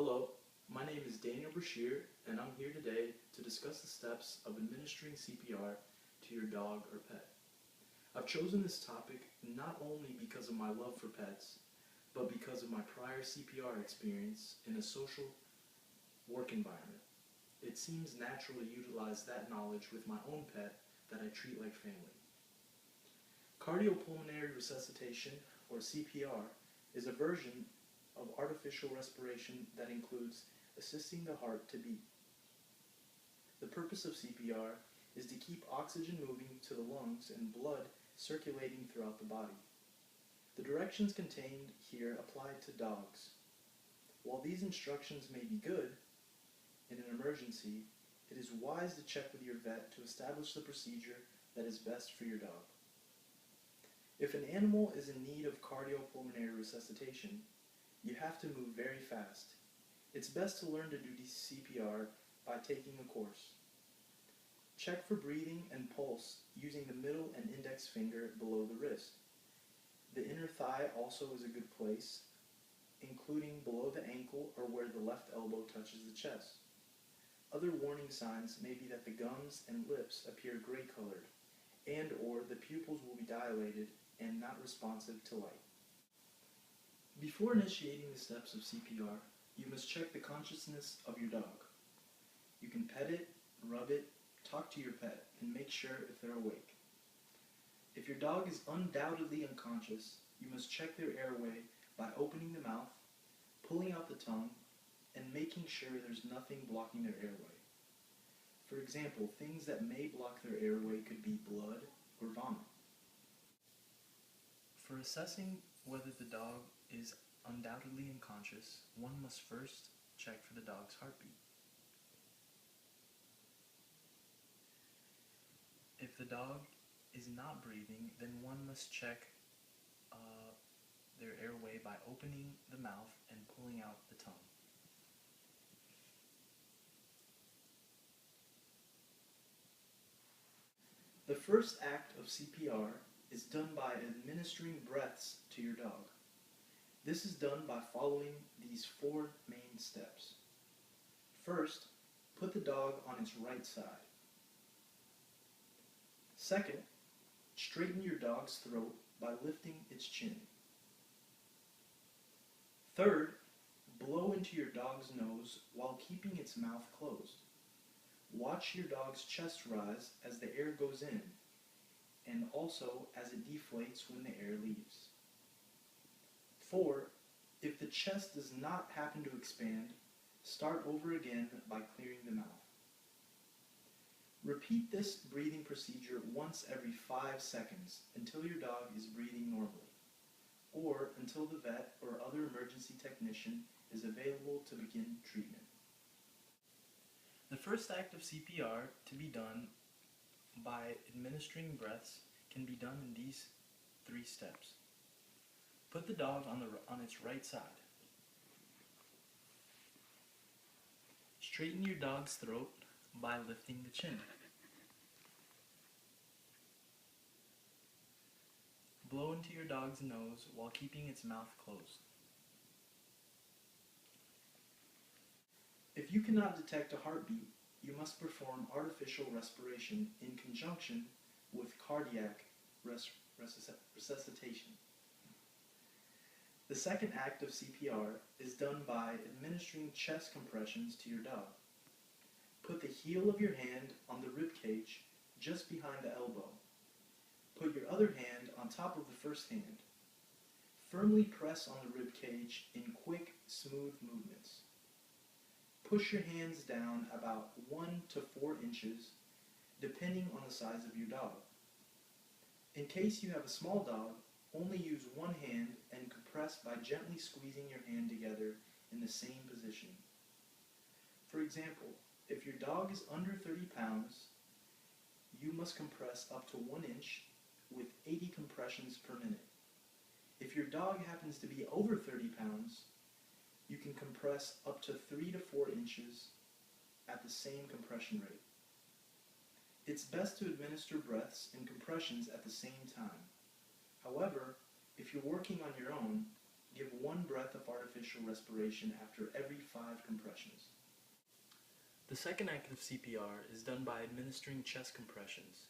Hello, my name is Daniel Brashear, and I'm here today to discuss the steps of administering CPR to your dog or pet. I've chosen this topic not only because of my love for pets, but because of my prior CPR experience in a social work environment. It seems natural to utilize that knowledge with my own pet that I treat like family. Cardiopulmonary resuscitation, or CPR, is a version of artificial respiration that includes assisting the heart to beat. The purpose of CPR is to keep oxygen moving to the lungs and blood circulating throughout the body. The directions contained here apply to dogs. While these instructions may be good, in an emergency, it is wise to check with your vet to establish the procedure that is best for your dog. If an animal is in need of cardiopulmonary resuscitation, you have to move very fast. It's best to learn to do CPR by taking a course. Check for breathing and pulse using the middle and index finger below the wrist. The inner thigh also is a good place, including below the ankle or where the left elbow touches the chest. Other warning signs may be that the gums and lips appear gray colored, and or the pupils will be dilated and not responsive to light. Before initiating the steps of CPR, you must check the consciousness of your dog. You can pet it, rub it, talk to your pet, and make sure if they're awake. If your dog is undoubtedly unconscious, you must check their airway by opening the mouth, pulling out the tongue, and making sure there's nothing blocking their airway. For example, things that may block their airway could be blood or vomit. For assessing whether the dog is undoubtedly unconscious, one must first check for the dog's heartbeat. If the dog is not breathing, then one must check their airway by opening the mouth and pulling out the tongue. The first act of CPR is done by administering breaths to your dog. This is done by following these 4 main steps. First, put the dog on its right side. Second, straighten your dog's throat by lifting its chin. Third, blow into your dog's nose while keeping its mouth closed. Watch your dog's chest rise as the air goes in, and also as it deflates when the air leaves. 4, if the chest does not happen to expand, start over again by clearing the mouth. Repeat this breathing procedure once every 5 seconds until your dog is breathing normally, or until the vet or other emergency technician is available to begin treatment. The first act of CPR to be done by administering breaths can be done in these 3 steps. Put the dog on its right side. Straighten your dog's throat by lifting the chin. Blow into your dog's nose while keeping its mouth closed. If you cannot detect a heartbeat, you must perform artificial respiration in conjunction with cardiac resuscitation. The second act of CPR is done by administering chest compressions to your dog. Put the heel of your hand on the rib cage just behind the elbow. Put your other hand on top of the first hand. Firmly press on the rib cage in quick, smooth movements. Push your hands down about 1 to 4 inches, depending on the size of your dog. In case you have a small dog, only use one hand and compress by gently squeezing your hand together in the same position. For example, if your dog is under 30 pounds, you must compress up to 1 inch with 80 compressions per minute. If your dog happens to be over 30 pounds, you can compress up to 3 to 4 inches at the same compression rate. It's best to administer breaths and compressions at the same time. However, if you're working on your own, Give 1 breath of artificial respiration after every 5 compressions. The second act of CPR is done by administering chest compressions.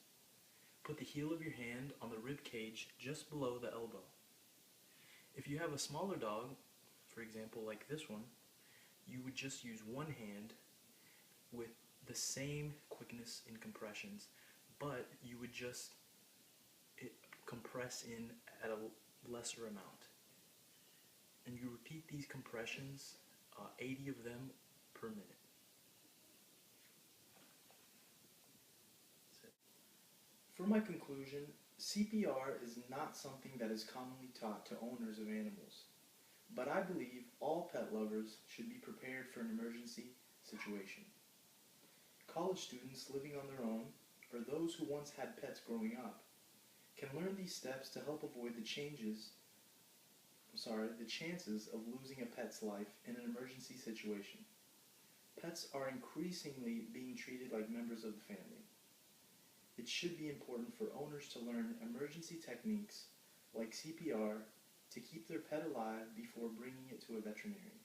Put the heel of your hand on the rib cage just below the elbow. If you have a smaller dog, for example like this one, you would just use one hand with the same quickness in compressions, but you would just compress in at a lesser amount. And you repeat these compressions, 80 of them per minute. For my conclusion, CPR is not something that is commonly taught to owners of animals, but I believe all pet lovers should be prepared for an emergency situation. College students living on their own, or those who once had pets growing up, can learn these steps to help avoid the chances of losing a pet's life in an emergency situation. Pets are increasingly being treated like members of the family. It should be important for owners to learn emergency techniques like CPR to keep their pet alive before bringing it to a veterinarian.